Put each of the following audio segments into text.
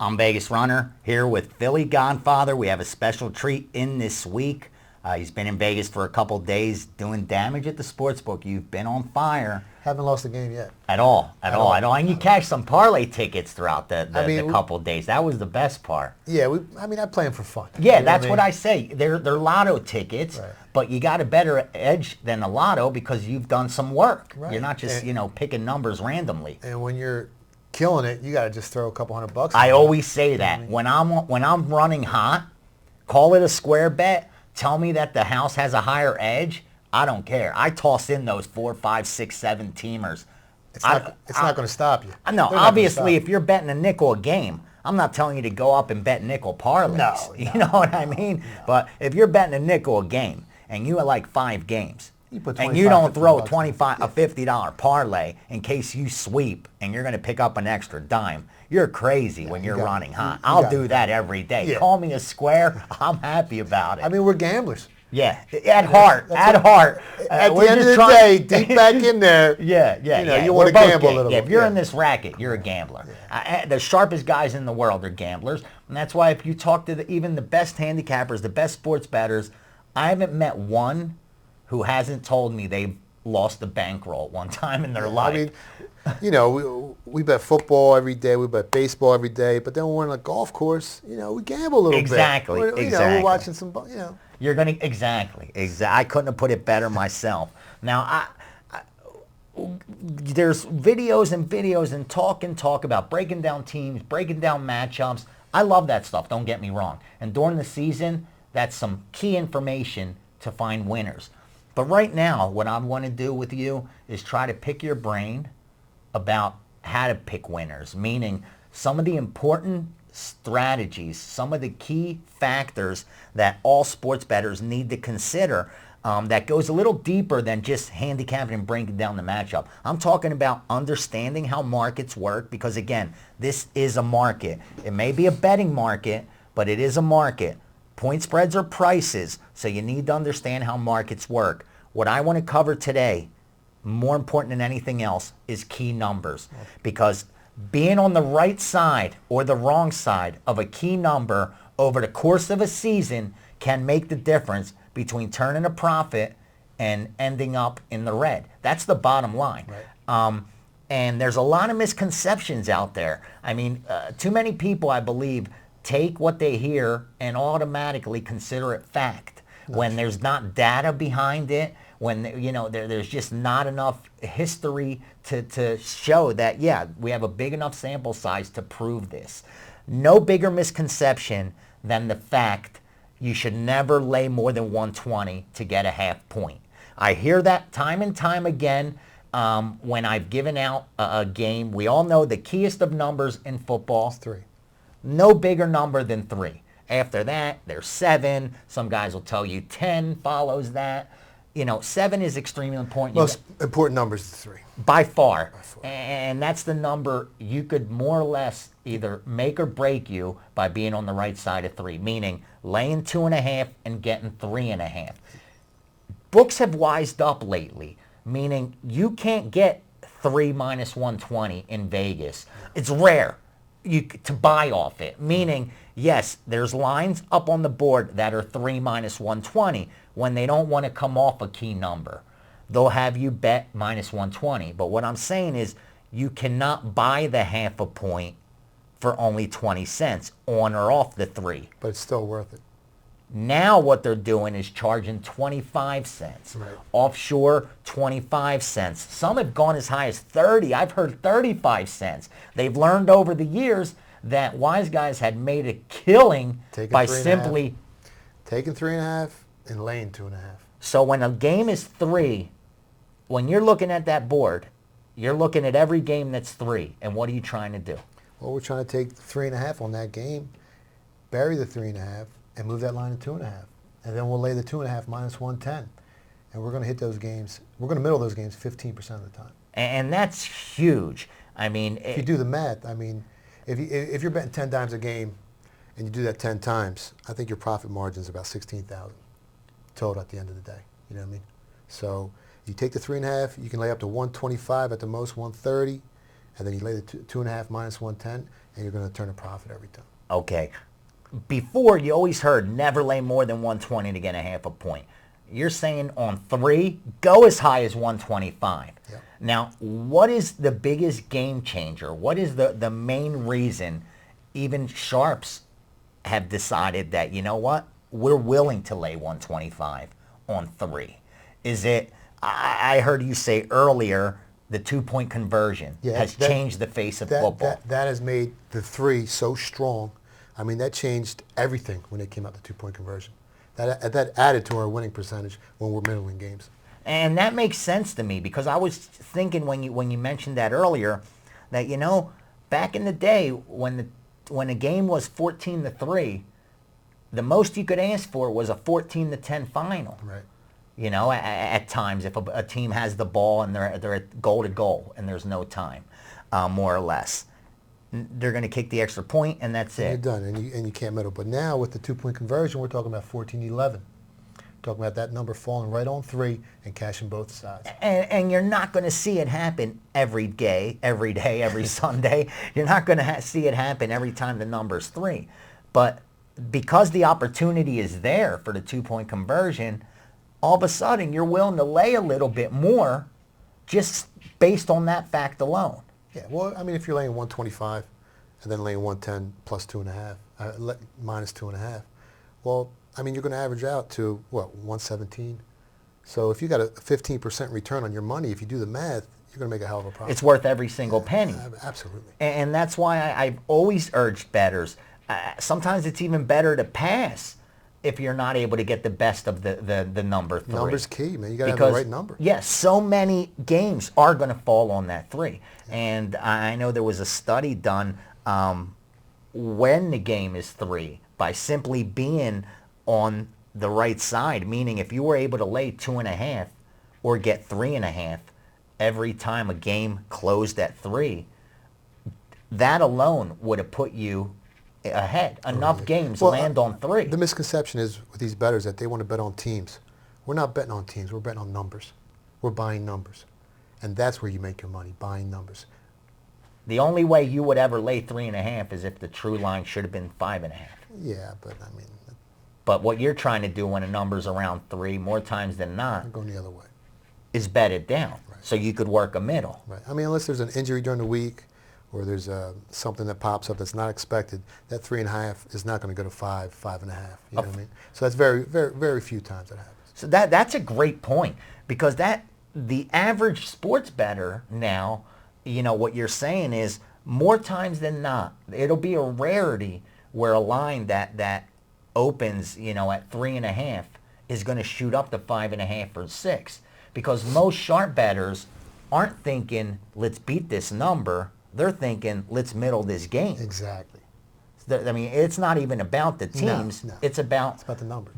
I'm Vegas Runner here with Philly Godfather. We have a special treat in this week. He's been in Vegas for a couple days doing damage at the sportsbook. You've been on fire. Haven't lost a game yet. At all. And you cashed some parlay tickets throughout the couple days. That was the best part. Yeah, I play them for fun. Yeah, that's what I say. They're lotto tickets, right. But you got a better edge than a lotto because you've done some work. Right. You're not just, picking numbers randomly. And when you're killing it, you got to just throw a couple $100. I always say that. When I'm running hot, call it a square bet. Tell me that the house has a higher edge. I don't care. I toss in those 4, 5, 6, 7 teamers. It's not going to stop you. No, obviously, if you're betting a nickel a game, I'm not telling you to go up and bet nickel parlays. No. You know what I mean? No. But if you're betting a nickel a game and you have like 5 games, and you don't throw a $50 parlay in case you sweep and you're going to pick up an extra dime, you're crazy when you're running hot. I'll do that every day. Yeah. Call me a square. I'm happy about it. I mean, we're gamblers. Yeah, at heart. At the end of the day, deep back in there. Yeah. You want to gamble a little bit. If you're in this racket, you're a gambler. Yeah. The sharpest guys in the world are gamblers, and that's why if you talk to even the best handicappers, the best sports bettors, I haven't met one who hasn't told me they've lost a bankroll one time in their life. I mean, we bet football every day, we bet baseball every day, but then when we're on a golf course, we gamble a little bit. Exactly. We're watching some, You're going to, exactly. I couldn't have put it better myself. Now, there's videos and talk about breaking down teams, breaking down matchups. I love that stuff, don't get me wrong. And during the season, that's some key information to find winners. But right now, what I want to do with you is try to pick your brain about how to pick winners, meaning some of the important strategies, some of the key factors that all sports bettors need to consider that goes a little deeper than just handicapping and breaking down the matchup. I'm talking about understanding how markets work because, again, this is a market. It may be a betting market, but it is a market. Point spreads are prices, so you need to understand how markets work. What I want to cover today, more important than anything else, is key numbers. Because being on the right side or the wrong side of a key number over the course of a season can make the difference between turning a profit and ending up in the red. That's the bottom line. Right. And there's a lot of misconceptions out there. I mean, too many people, I believe, take what they hear and automatically consider it fact when there's not data behind it, when there's just not enough history to show that, we have a big enough sample size to prove this. No bigger misconception than the fact you should never lay more than 120 to get a half point. I hear that time and time again when I've given out a game. We all know the keyest of numbers in football. It's 3. No bigger number than 3. After that, there's 7. Some guys will tell you 10 follows that. 7 is extremely important. Most important number is 3. By far. And that's the number you could more or less either make or break you by being on the right side of 3, meaning laying 2.5 and getting 3.5. Books have wised up lately, meaning you can't get 3 minus 120 in Vegas. It's rare to buy off it, meaning, yes, there's lines up on the board that are 3 minus 120 when they don't want to come off a key number. They'll have you bet minus 120. But what I'm saying is you cannot buy the half a point for only 20 cents on or off the 3. But it's still worth it. Now what they're doing is charging 25 cents. Right. Offshore, 25 cents. Some have gone as high as 30. I've heard 35 cents. They've learned over the years that Wiseguys had made a killing by simply taking 3.5 and laying 2.5. So when a game is 3, when you're looking at that board, you're looking at every game that's 3. And what are you trying to do? Well, we're trying to take 3.5 on that game, bury the 3.5, and move that line to 2.5. And then we'll lay the 2.5 minus 110. And we're going to hit those games. We're going to middle those games 15% of the time. And that's huge. I mean, if you do the math, I mean, if you're betting 10 times a game and you do that 10 times, I think your profit margin is about 16,000 total at the end of the day. You know what I mean? So you take the 3.5, you can lay up to 125 at the most, 130, and then you lay the 2.5 minus 110, and you're going to turn a profit every time. Okay. Before, you always heard never lay more than 120 to get a half a point. You're saying on 3, go as high as 125. Yep. Now, what is the biggest game changer? What is the main reason even sharps have decided that, you know what, we're willing to lay 125 on 3? Is it, I heard you say earlier, the 2-point conversion has changed the face of football. That has made the 3 so strong. I mean, that changed everything when it came out, the 2-point conversion. That added to our winning percentage when we're middling games. And that makes sense to me, because I was thinking when you mentioned that earlier that, you know, back in the day when a game was 14-3, the most you could ask for was a 14-10 final. Right. You know, at times if a team has the ball and they're at goal to goal and there's no time, more or less, they're going to kick the extra point and that's it. You're done, and you can't middle. But now with the 2-point conversion, we're talking about 14-11. Talking about that number falling right on 3 and cashing both sides. And you're not going to see it happen every day, every Sunday. You're not going to see it happen every time the number's 3. But because the opportunity is there for the 2-point conversion, all of a sudden you're willing to lay a little bit more just based on that fact alone. Yeah, well, I mean, if you're laying 125 and then laying 110 plus 2.5, minus 2.5, well, I mean, you're going to average out to, what, 117? So if you got a 15% return on your money, if you do the math, you're going to make a hell of a profit. It's worth every single penny. Absolutely. And that's why I've always urged bettors. Sometimes it's even better to pass if you're not able to get the best of the number 3. Number's key, man. You got to have the right number. Yes, so many games are going to fall on that 3. Yeah. And I know there was a study done when the game is 3 by simply being on the right side, meaning if you were able to lay 2.5 or get 3.5 every time a game closed at 3, that alone would have put you ahead. Enough games land on 3. The misconception is with these bettors that they want to bet on teams. We're not betting on teams. We're betting on numbers. We're buying numbers. And that's where you make your money, buying numbers. The only way you would ever lay 3.5 is if the true line should have been 5.5. Yeah, but I mean... But what you're trying to do when a number's around 3, more times than not, I'm going the other way, is bet it down. Right. So you could work a middle. Right. I mean, unless there's an injury during the week or there's something that pops up that's not expected, that 3.5 is not going to go to 5, 5.5. You know what I mean? So that's very, very, very few times that happens. So that's a great point, because the average sports bettor now, you know, what you're saying is more times than not, it'll be a rarity where a line that opens, you know, at 3.5 is going to shoot up to 5.5 or 6, because most sharp bettors aren't thinking, let's beat this number. They're thinking, let's middle this game. Exactly. I mean, it's not even about the teams. No. It's about the number.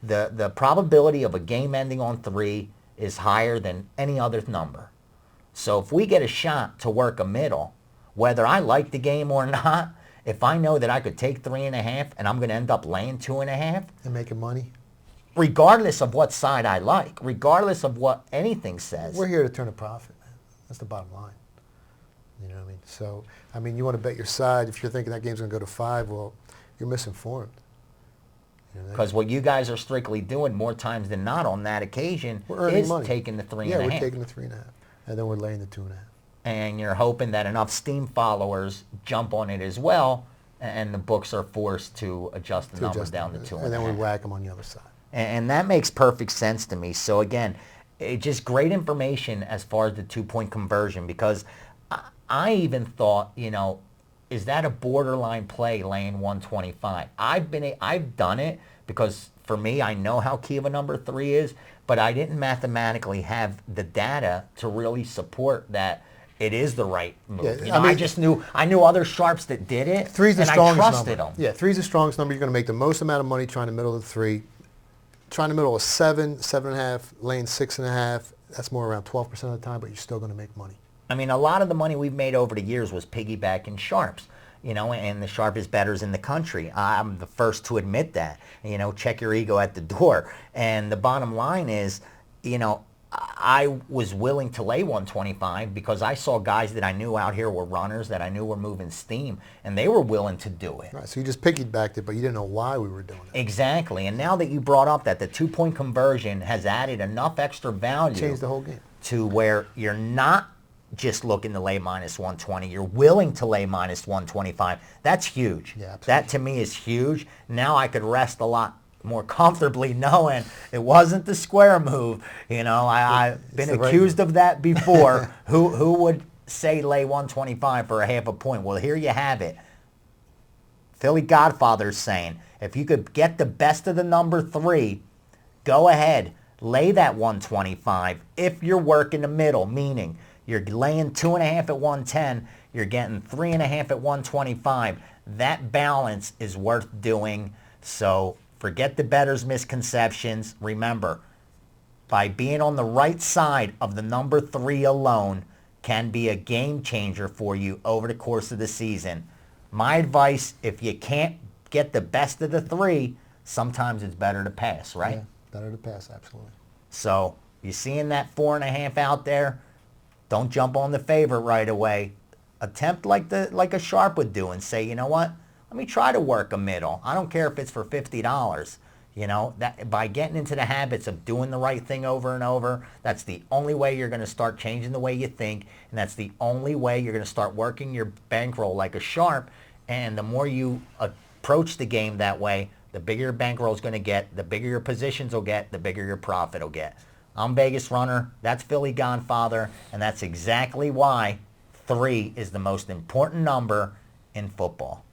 The probability of a game ending on 3 is higher than any other number. So if we get a shot to work a middle, whether I like the game or not, if I know that I could take 3.5 and I'm going to end up laying 2.5 and making money, regardless of what side I like, regardless of what anything says, we're here to turn a profit, man. That's the bottom line. You know what I mean? So, I mean, you want to bet your side. If you're thinking that game's going to go to 5, well, you're misinformed. Because what you guys are strictly doing more times than not on that occasion is money. Taking the 3.5. Yeah, we're taking the 3.5, and then we're laying the 2.5. And you're hoping that enough Steam followers jump on it as well, and the books are forced to adjust the number down to 2.5. And then we whack them on the other side. And that makes perfect sense to me. So again, just great information as far as the 2-point conversion, because I even thought, you know, is that a borderline play laying 125? I've done it because for me, I know how key of a number 3 is, but I didn't mathematically have the data to really support that it is the right move. Yeah, you know, I knew other sharps that did it, 3's the and strongest I trusted number. them. Yeah, 3's the strongest number. You're going to make the most amount of money trying to middle the 3. Trying to middle a 7, 7.5, laying 6.5. That's more around 12% of the time, but you're still going to make money. I mean, a lot of the money we've made over the years was piggybacking sharps, you know, and the sharpest bettors in the country. I'm the first to admit that. You know, check your ego at the door. And the bottom line is, you know, I was willing to lay 125 because I saw guys that I knew out here were runners, that I knew were moving steam, and they were willing to do it. Right, so you just piggybacked it, but you didn't know why we were doing it. Exactly. And now that you brought up that the 2-point conversion has added enough extra value, Changed the whole game, to where you're not just looking to lay minus 120, you're willing to lay minus 125. That's huge. Yeah, absolutely. That to me is huge. Now I could rest a lot more comfortably knowing it wasn't the square move. You know, I've been accused of that before. Who would say lay 125 for a half a point? Well, here you have it. Philly Godfather's saying, if you could get the best of the number 3, go ahead, lay that 125 if you're working the middle, meaning you're laying 2.5 at 110, you're getting 3.5 at 125. That balance is worth doing. So forget the bettor's misconceptions. Remember, by being on the right side of the number 3 alone can be a game changer for you over the course of the season. My advice, if you can't get the best of the 3, sometimes it's better to pass, right? Yeah, better to pass, absolutely. So you seeing that 4.5 out there, don't jump on the favorite right away. Attempt like a sharp would do and say, you know what? Let me try to work a middle. I don't care if it's for $50. You know, that by getting into the habits of doing the right thing over and over, that's the only way you're going to start changing the way you think, and that's the only way you're going to start working your bankroll like a sharp. And the more you approach the game that way, the bigger your bankroll is going to get, the bigger your positions will get, the bigger your profit will get. I'm Vegas Runner. That's Philly Godfather, and that's exactly why 3 is the most important number in football.